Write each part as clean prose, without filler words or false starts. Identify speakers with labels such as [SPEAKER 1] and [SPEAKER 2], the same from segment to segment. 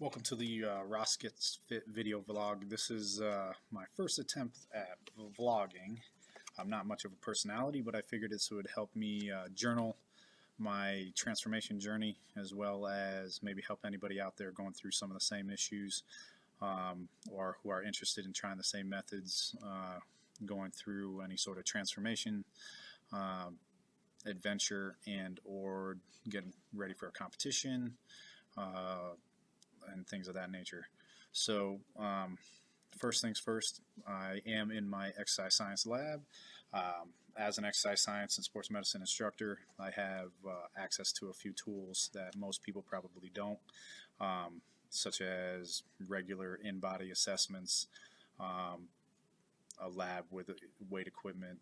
[SPEAKER 1] Welcome to the Ross Gets Fit video vlog. This is my first attempt at vlogging. I'm not much of a personality, but I figured this would help me journal my transformation journey, as well as maybe help anybody out there going through some of the same issues, or who are interested in trying the same methods, going through any sort of transformation adventure, and or getting ready for a competition, and things of that nature. So first things first, I am in my exercise science lab. As an exercise science and sports medicine instructor, I have access to a few tools that most people probably don't, such as regular in-body assessments, a lab with weight equipment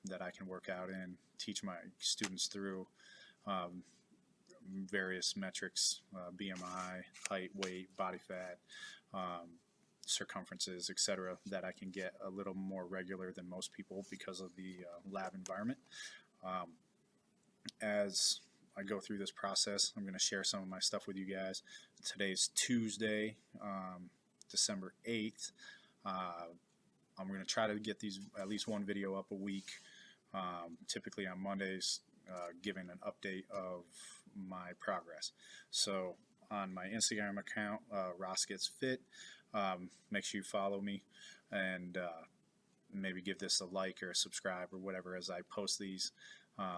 [SPEAKER 1] that I can work out in, teach my students through, various metrics, BMI, height, weight, body fat, circumferences, etc., that I can get a little more regular than most people because of the lab environment. As I go through this process, I'm going to share some of my stuff with you guys. Today's Tuesday, December 8th. I'm going to try to get these at least one video up a week, typically on Mondays, giving an update of my progress. So on my Instagram account, Ross Gets Fit, make sure you follow me, and maybe give this a like or a subscribe or whatever as I post these.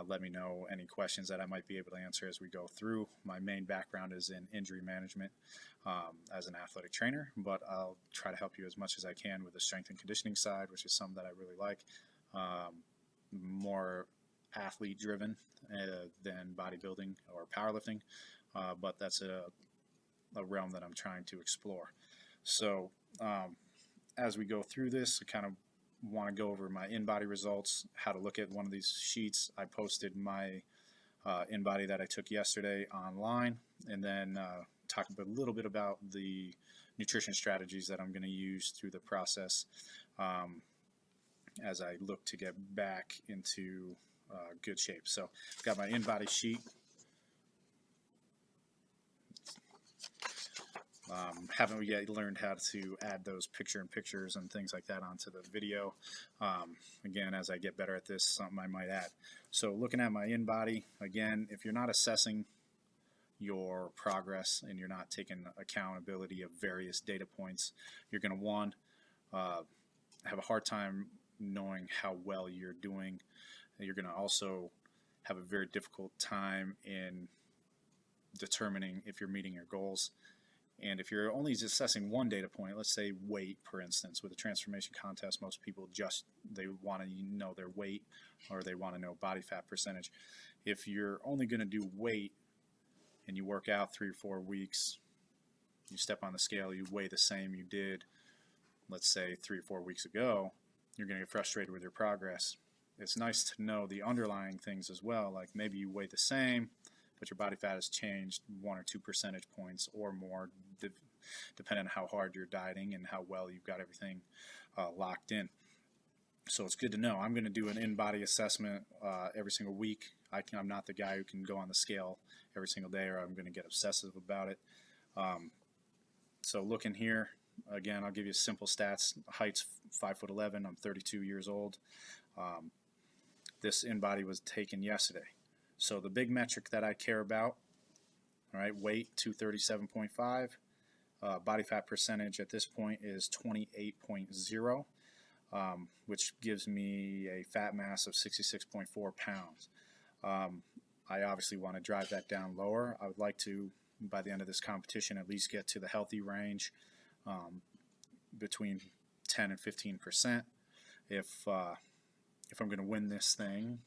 [SPEAKER 1] Let me know any questions that I might be able to answer as we go through. My main background is in injury management as an athletic trainer, but I'll try to help you as much as I can with the strength and conditioning side, which is something that I really like. More athlete driven than bodybuilding or powerlifting, but that's a realm that I'm trying to explore. So as we go through this, I kind of want to go over my in-body results, how to look at one of these sheets. I posted my in-body that I took yesterday online, and then talk a little bit about the nutrition strategies that I'm going to use through the process as I look to get back into good shape. So I've got my in-body sheet. Haven't yet learned how to add those pictures and things like that onto the video. Again, as I get better at this, something I might add. So looking at my in-body, again, if you're not assessing your progress and you're not taking accountability of various data points, you're going to have a hard time knowing how well you're doing. You're going to also have a very difficult time in determining if you're meeting your goals. And if you're only assessing one data point, let's say weight, for instance, with a transformation contest, most people they want to know their weight, or they want to know body fat percentage. If you're only going to do weight and you work out 3 or 4 weeks, you step on the scale, you weigh the same you did, let's say 3 or 4 weeks ago, you're going to get frustrated with your progress. It's nice to know the underlying things as well, like maybe you weigh the same, but your body fat has changed 1 or 2 percentage points or more, depending on how hard you're dieting and how well you've got everything locked in. So it's good to know. I'm going to do an in-body assessment every single week. I'm not the guy who can go on the scale every single day, or I'm going to get obsessive about it. So looking here, again, I'll give you simple stats. Height's 5'11". I'm 32 years old. This in-body was taken yesterday. So the big metric that I care about, all right, weight 237.5, body fat percentage at this point is 28.0, which gives me a fat mass of 66.4 pounds. I obviously want to drive that down lower. I would like to, by the end of this competition, at least get to the healthy range, between 10 and 15%. If I'm going to win this thing,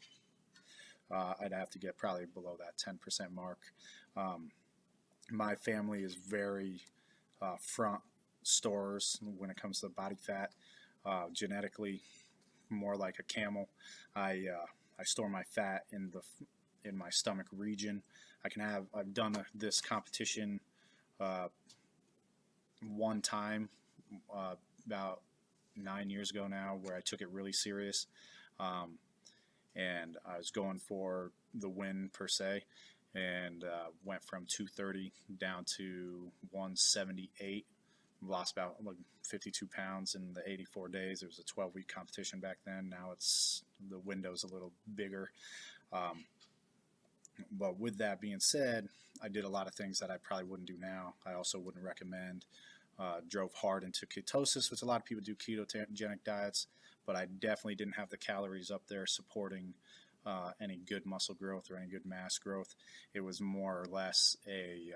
[SPEAKER 1] I'd have to get probably below that 10% mark. My family is very front stores when it comes to body fat, genetically more like a camel. I store my fat in my stomach region. I've done this competition one time about 9 years ago now, where I took it really serious. And I was going for the win per se, and went from 230 down to 178. Lost about like 52 pounds in the 84 days. It was a 12-week competition back then. Now it's the window's a little bigger. But with that being said, I did a lot of things that I probably wouldn't do now. I also wouldn't recommend. Drove hard into ketosis, which a lot of people do ketogenic diets, but I definitely didn't have the calories up there supporting any good muscle growth or any good mass growth. It was more or less a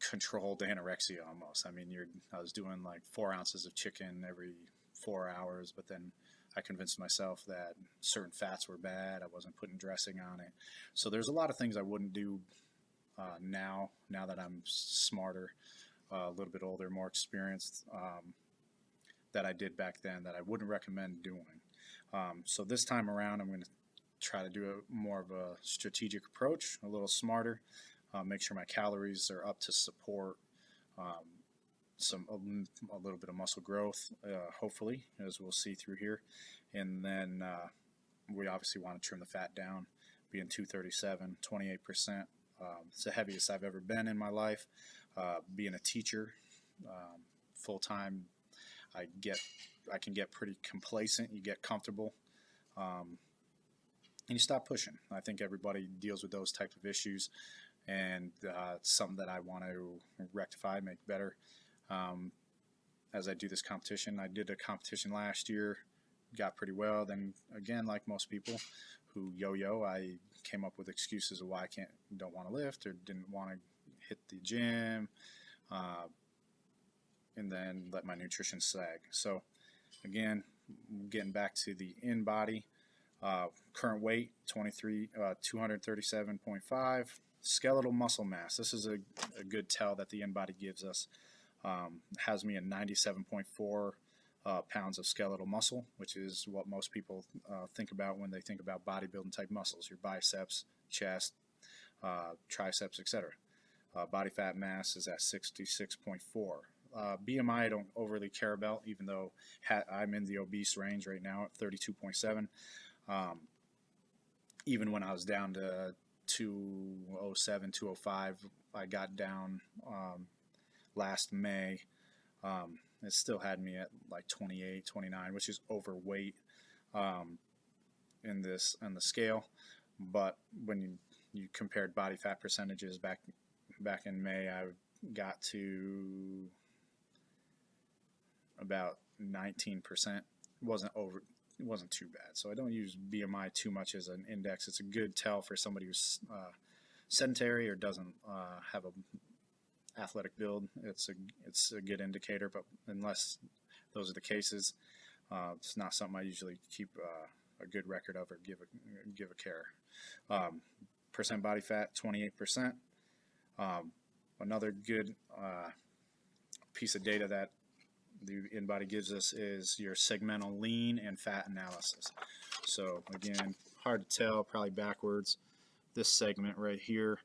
[SPEAKER 1] controlled anorexia almost. I mean, I was doing like 4 ounces of chicken every 4 hours, but then I convinced myself that certain fats were bad. I wasn't putting dressing on it. So there's a lot of things I wouldn't do now that I'm smarter, a little bit older, more experienced, that I did back then that I wouldn't recommend doing. So this time around, I'm going to try to do more of a strategic approach, a little smarter, make sure my calories are up to support a little bit of muscle growth, hopefully, as we'll see through here. And then we obviously want to trim the fat down, being 237, 28%. It's the heaviest I've ever been in my life. Being a teacher, full-time, I can get pretty complacent. You get comfortable, and you stop pushing. I think everybody deals with those type of issues, and it's something that I want to rectify, make better. As I do this competition, I did a competition last year, got pretty well. Then again, like most people who yo-yo, I came up with excuses of why I don't want to lift or didn't want to hit the gym, and then let my nutrition sag. So again, getting back to the in-body, current weight 237.5. Skeletal muscle mass. This is a good tell that the in-body gives us. Has me at 97.4 pounds of skeletal muscle, which is what most people think about when they think about bodybuilding type muscles, your biceps, chest, triceps, etc. Body fat mass is at 66.4. BMI I don't overly care about, even though I'm in the obese range right now at 32.7. Even when I was down to 207, 205, I got down last May. It still had me at like 28, 29, which is overweight in the scale. But when you compared body fat percentages back in May, I got to about 19%. It wasn't too bad. So I don't use BMI too much as an index. It's a good tell for somebody who's sedentary or doesn't have a athletic build. It's a good indicator, but unless those are the cases, it's not something I usually keep a good record of or give a care. Percent body fat, 28%. Another good piece of data that the InBody gives us is your segmental lean and fat analysis. So again, hard to tell, probably backwards. This segment right here,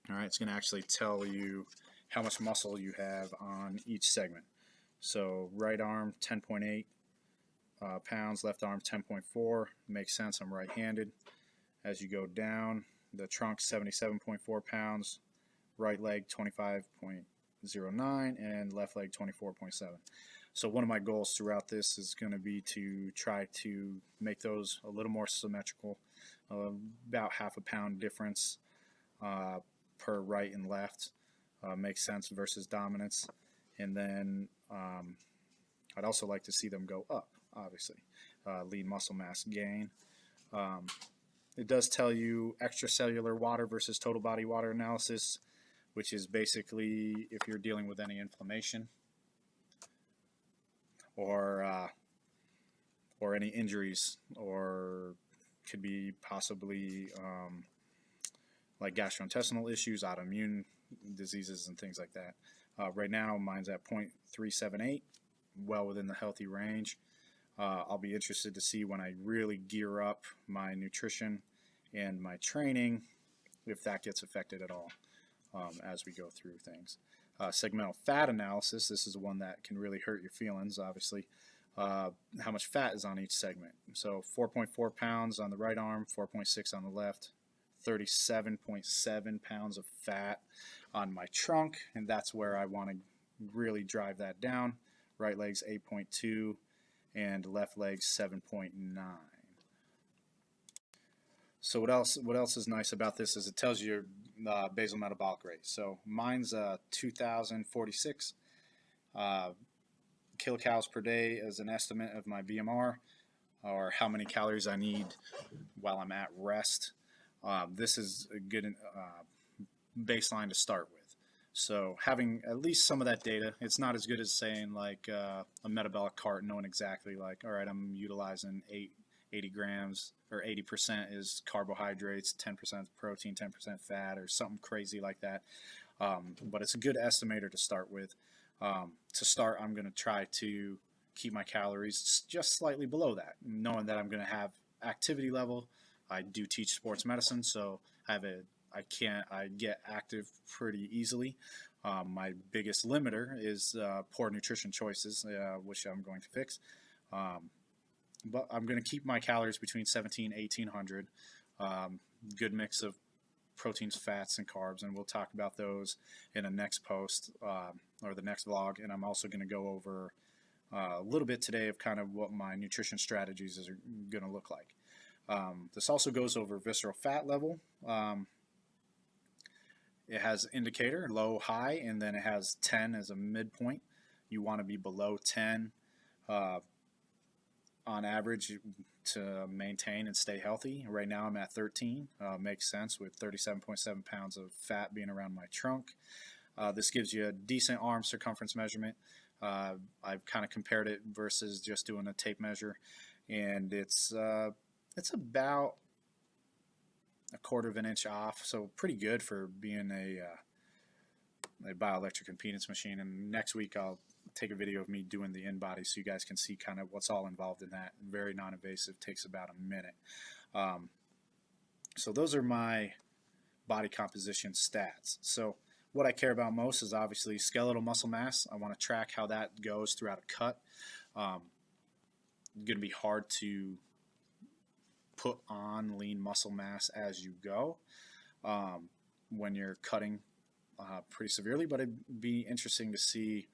[SPEAKER 1] all right, it's going to actually tell you how much muscle you have on each segment. So right arm 10.8 pounds, left arm 10.4. Makes sense, I'm right-handed. As you go down, the trunk 77.4 pounds, right leg 25.09, and left leg 24.7. So one of my goals throughout this is going to be to try to make those a little more symmetrical, about half a pound difference per right and left. Makes sense versus dominance. And then I'd also like to see them go up, obviously. Lean muscle mass gain. It does tell you extracellular water versus total body water analysis, which is basically if you're dealing with any inflammation or any injuries, or could be possibly like gastrointestinal issues, autoimmune diseases, and things like that. Right now, mine's at 0.378, well within the healthy range. I'll be interested to see when I really gear up my nutrition and my training, if that gets affected at all as we go through things. Segmental fat analysis, this is one that can really hurt your feelings, obviously. How much fat is on each segment. So 4.4 pounds on the right arm, 4.6 on the left, 37.7 pounds of fat on my trunk, and that's where I want to really drive that down. Right leg's 8.2 and left leg's 7.9. So what else is nice about this is it tells you your basal metabolic rate. So mine's 2,046 kilocalories per day as an estimate of my BMR, or how many calories I need while I'm at rest. This is a good baseline to start with. So having at least some of that data, it's not as good as saying like a metabolic cart, knowing exactly like, all right, I'm utilizing 80 grams or 80% is carbohydrates, 10% protein, 10% fat, or something crazy like that. But it's a good estimator to start with. To start, I'm going to try to keep my calories just slightly below that, knowing that I'm going to have activity level. I do teach sports medicine, so I get active pretty easily. My biggest limiter is poor nutrition choices, which I'm going to fix. But I'm going to keep my calories between 17 and 1800. Good mix of proteins, fats, and carbs, and we'll talk about those in a next post or the next vlog. And I'm also going to go over a little bit today of kind of what my nutrition strategies are going to look like. This also goes over visceral fat level. It has indicator, low, high, and then it has 10 as a midpoint. You want to be below 10 on average to maintain and stay healthy. Right now I'm at 13. Makes sense with 37.7 pounds of fat being around my trunk. This gives you a decent arm circumference measurement. I've kind of compared it versus just doing a tape measure, and it's about a quarter of an inch off, so pretty good for being a bioelectric impedance machine. And next week I'll take a video of me doing the in-body so you guys can see kind of what's all involved in that. Very non-invasive, takes about a minute. So those are my body composition stats. So what I care about most is obviously skeletal muscle mass. I want to track how that goes throughout a cut. Going to be hard to put on lean muscle mass as you go when you're cutting pretty severely, but it'd be interesting to see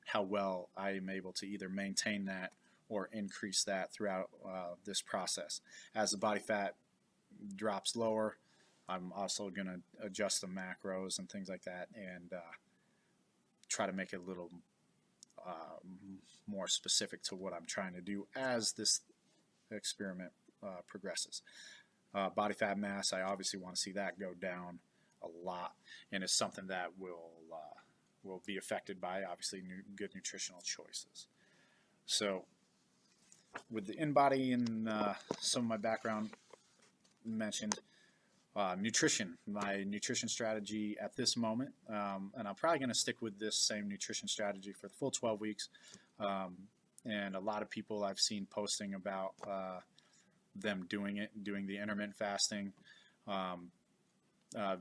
[SPEAKER 1] how well I am able to either maintain that or increase that throughout this process. As the body fat drops lower, I'm also going to adjust the macros and things like that, and try to make it a little more specific to what I'm trying to do as this experiment progresses. Body fat mass, I obviously want to see that go down a lot, and it's something that will be affected by obviously good nutritional choices. So with the in-body and some of my background mentioned, nutrition, my nutrition strategy at this moment, and I'm probably going to stick with this same nutrition strategy for the full 12 weeks. And a lot of people I've seen posting about them doing the intermittent fasting,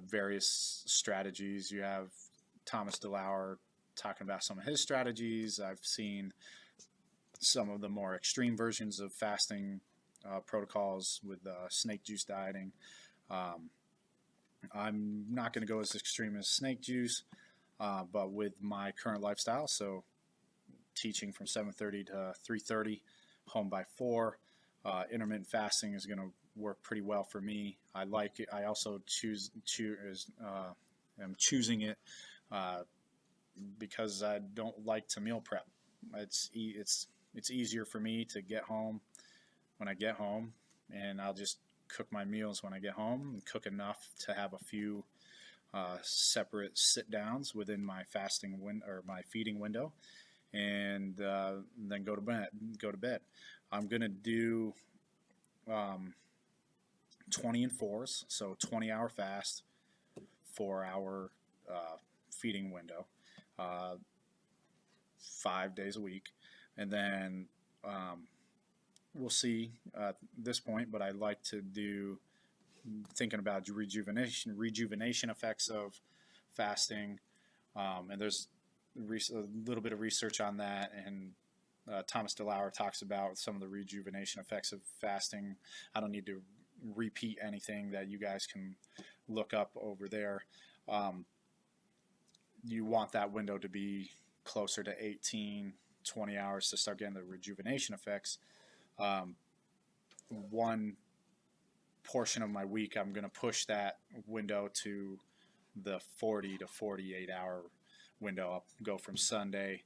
[SPEAKER 1] various strategies. You have Thomas DeLauer talking about some of his strategies. I've seen some of the more extreme versions of fasting protocols with snake juice dieting. I'm not going to go as extreme as snake juice, but with my current lifestyle, so teaching from 7:30 to 3:30, home by 4, intermittent fasting is going to work pretty well for me. I like it. I also am choosing it because I don't like to meal prep. It's easier for me to get home when I get home, and I'll just cook my meals when I get home and cook enough to have a few separate sit downs within my fasting or my feeding window, and then go to bed. I'm gonna do 20 and 4s, so 20-hour fast, 4-hour feeding window, 5 days a week, and then we'll see at this point, but I like to do thinking about rejuvenation effects of fasting, and there's a little bit of research on that, and Thomas DeLauer talks about some of the rejuvenation effects of fasting. I don't need to repeat anything that you guys can look up over there. You want that window to be closer to 18, 20 hours to start getting the rejuvenation effects. One portion of my week, I'm going to push that window to the 40 to 48 hour window. I'll go from Saturday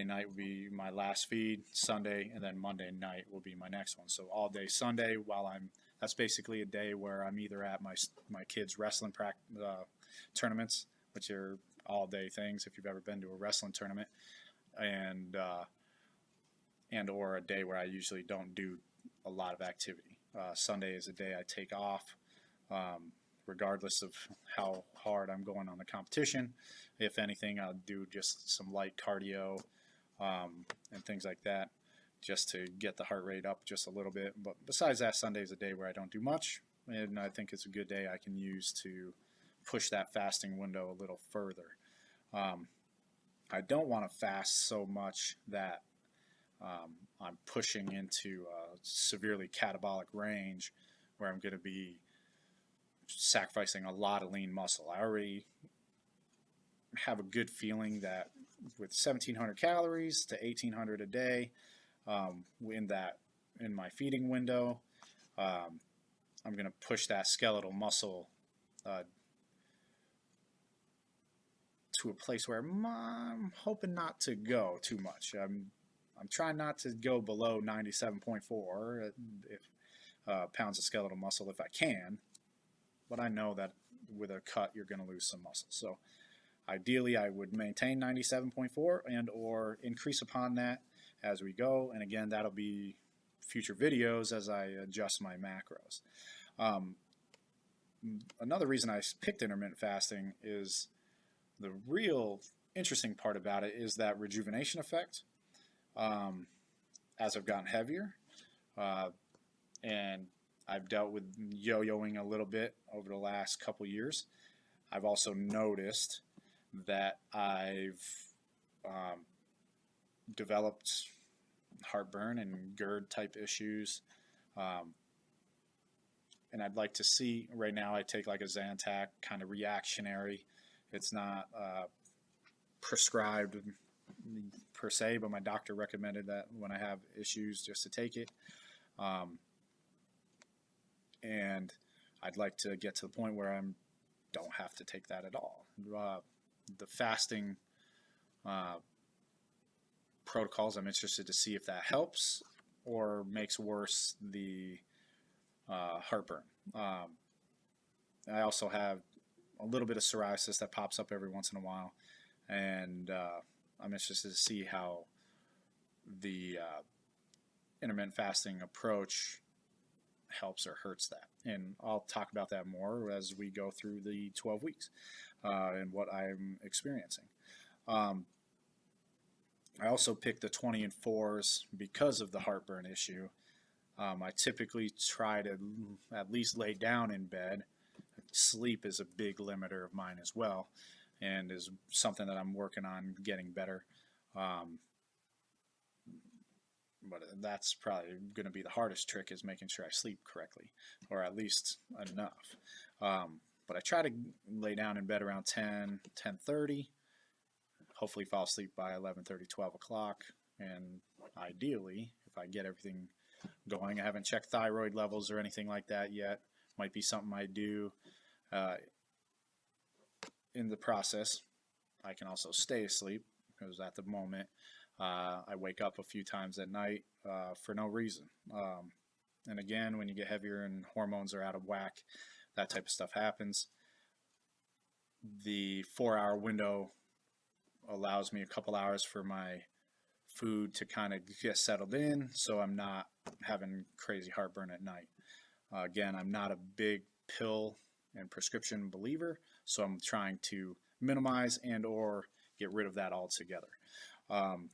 [SPEAKER 1] night will be my last feed, Sunday, and then Monday night will be my next one. So all day Sunday, that's basically a day where I'm either at my kids' wrestling tournaments, which are all day things if you've ever been to a wrestling tournament, and or a day where I usually don't do a lot of activity. Sunday is a day I take off, regardless of how hard I'm going on the competition. If anything, I'll do just some light cardio and things like that, just to get the heart rate up just a little bit. But besides that, Sunday is a day where I don't do much, and I think it's a good day I can use to push that fasting window a little further. I don't want to fast so much that I'm pushing into a severely catabolic range where I'm going to be sacrificing a lot of lean muscle. I already have a good feeling that with 1,700 calories to 1,800 a day in my feeding window, I'm going to push that skeletal muscle to a place where I'm hoping not to go too much. I'm trying not to go below 97.4 pounds of skeletal muscle if I can, but I know that with a cut you're going to lose some muscle. So ideally I would maintain 97.4 and or increase upon that as we go, and again, that'll be future videos as I adjust my macros. Another reason I picked intermittent fasting is the real interesting part about it is that rejuvenation effect. As I've gotten heavier, and I've dealt with yo-yoing a little bit over the last couple years, I've also noticed that I've developed heartburn and GERD type issues, and I'd like to see, right now I take like a Zantac, kind of reactionary. It's not prescribed per se, but my doctor recommended that when I have issues just to take it. And I'd like to get to the point where I don't have to take that at all. The fasting protocols, I'm interested to see if that helps or makes worse the heartburn. I also have a little bit of psoriasis that pops up every once in a while, and I'm interested to see how the intermittent fasting approach helps or hurts that. And I'll talk about that more as we go through the 12 weeks and what I'm experiencing. I also picked the 20 and 4s because of the heartburn issue. I typically try to at least lay down in bed. Sleep is a big limiter of mine as well, and is something that I'm working on getting better. But that's probably going to be the hardest trick, is making sure I sleep correctly, or at least enough. But I try to lay down in bed around 10, 10:30, hopefully fall asleep by 11:30, 12 o'clock, and ideally, if I get everything going, I haven't checked thyroid levels or anything like that yet. Might be something I do in the process. I can also stay asleep, because at the moment I wake up a few times at night for no reason. And again, when you get heavier and hormones are out of whack, that type of stuff happens. The 4-hour window allows me a couple hours for my food to kind of get settled in, so I'm not having crazy heartburn at night. Again, I'm not a big pill and prescription believer, so I'm trying to minimize and or get rid of that altogether. And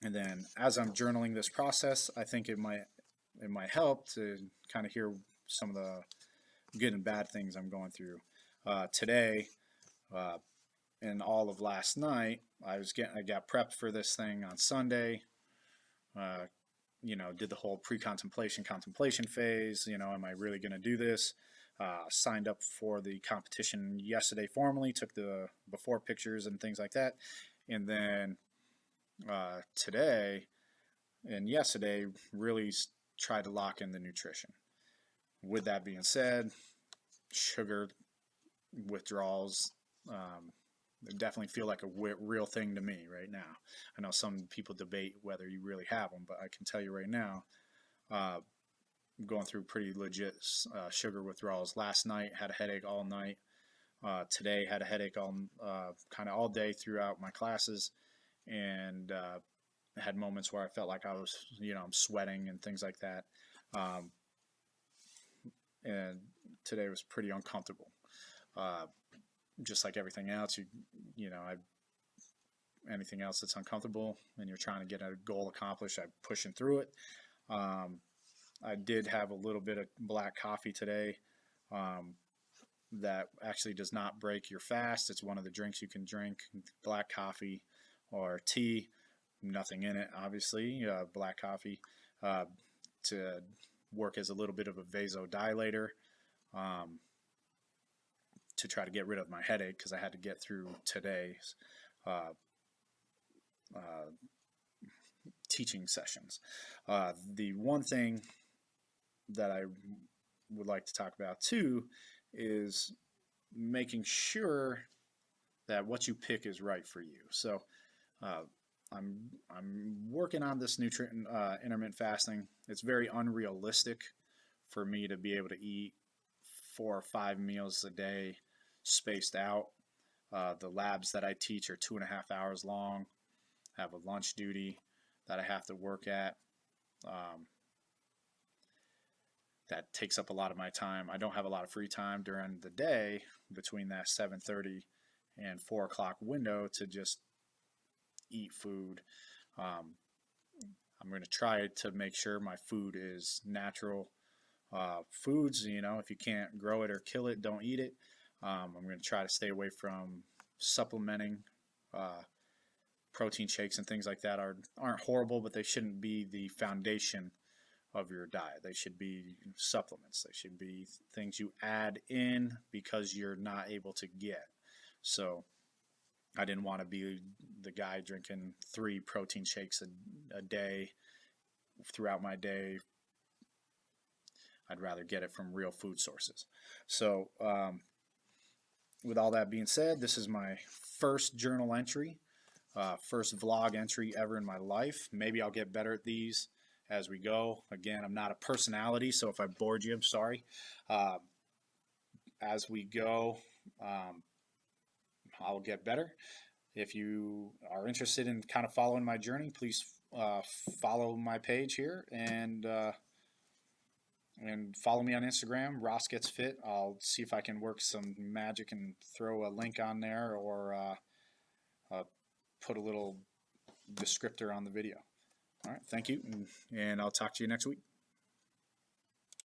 [SPEAKER 1] then as I'm journaling this process, I think it might help to kind of hear some of the good and bad things I'm going through. Today and all of last night, I got prepped for this thing on Sunday. did the whole pre-contemplation, contemplation phase. Am I really going to do this? Signed up for the competition yesterday formally, took the before pictures and things like that. And then today and yesterday really tried to lock in the nutrition. With that being said, sugar withdrawals they definitely feel like a real thing to me right now. I know some people debate whether you really have them, but I can tell you right now, I'm going through pretty legit sugar withdrawals. Last night had a headache all night. Today had a headache all kind of all day throughout my classes, and had moments where I felt like I was, I'm sweating and things like that. And today was pretty uncomfortable. Just like everything else, anything else that's uncomfortable and you're trying to get a goal accomplished, I'm pushing through it. I did have a little bit of black coffee today. That actually does not break your fast. It's one of the drinks you can drink, black coffee or tea, nothing in it, obviously, black coffee, to work as a little bit of a vasodilator, to try to get rid of my headache, because I had to get through today's teaching sessions. The one thing that I would like to talk about too is making sure that what you pick is right for you. So I'm working on this intermittent fasting. It's very unrealistic for me to be able to eat 4 or 5 meals a day spaced out. The labs that I teach are 2.5 hours long. I have a lunch duty that I have to work at. That takes up a lot of my time. I don't have a lot of free time during the day between that 7:30 and 4 o'clock window to just eat food. I'm going to try to make sure my food is natural foods. If you can't grow it or kill it, don't eat it. I'm going to try to stay away from supplementing. Protein shakes and things like that aren't horrible, but they shouldn't be the foundation of your diet. They should be supplements. They should be things you add in because you're not able to get. So I didn't want to be the guy drinking 3 protein shakes a day throughout my day. I'd rather get it from real food sources. So with all that being said, this is my first journal entry, first vlog entry ever in my life. Maybe I'll get better at these as we go. Again, I'm not a personality, so if I bored you, I'm sorry. As we go, I'll get better. If you are interested in kind of following my journey, please follow my page here and follow me on Instagram, Ross Gets Fit. I'll see if I can work some magic and throw a link on there, or put a little descriptor on the video. All right, thank you, and I'll talk to you next week.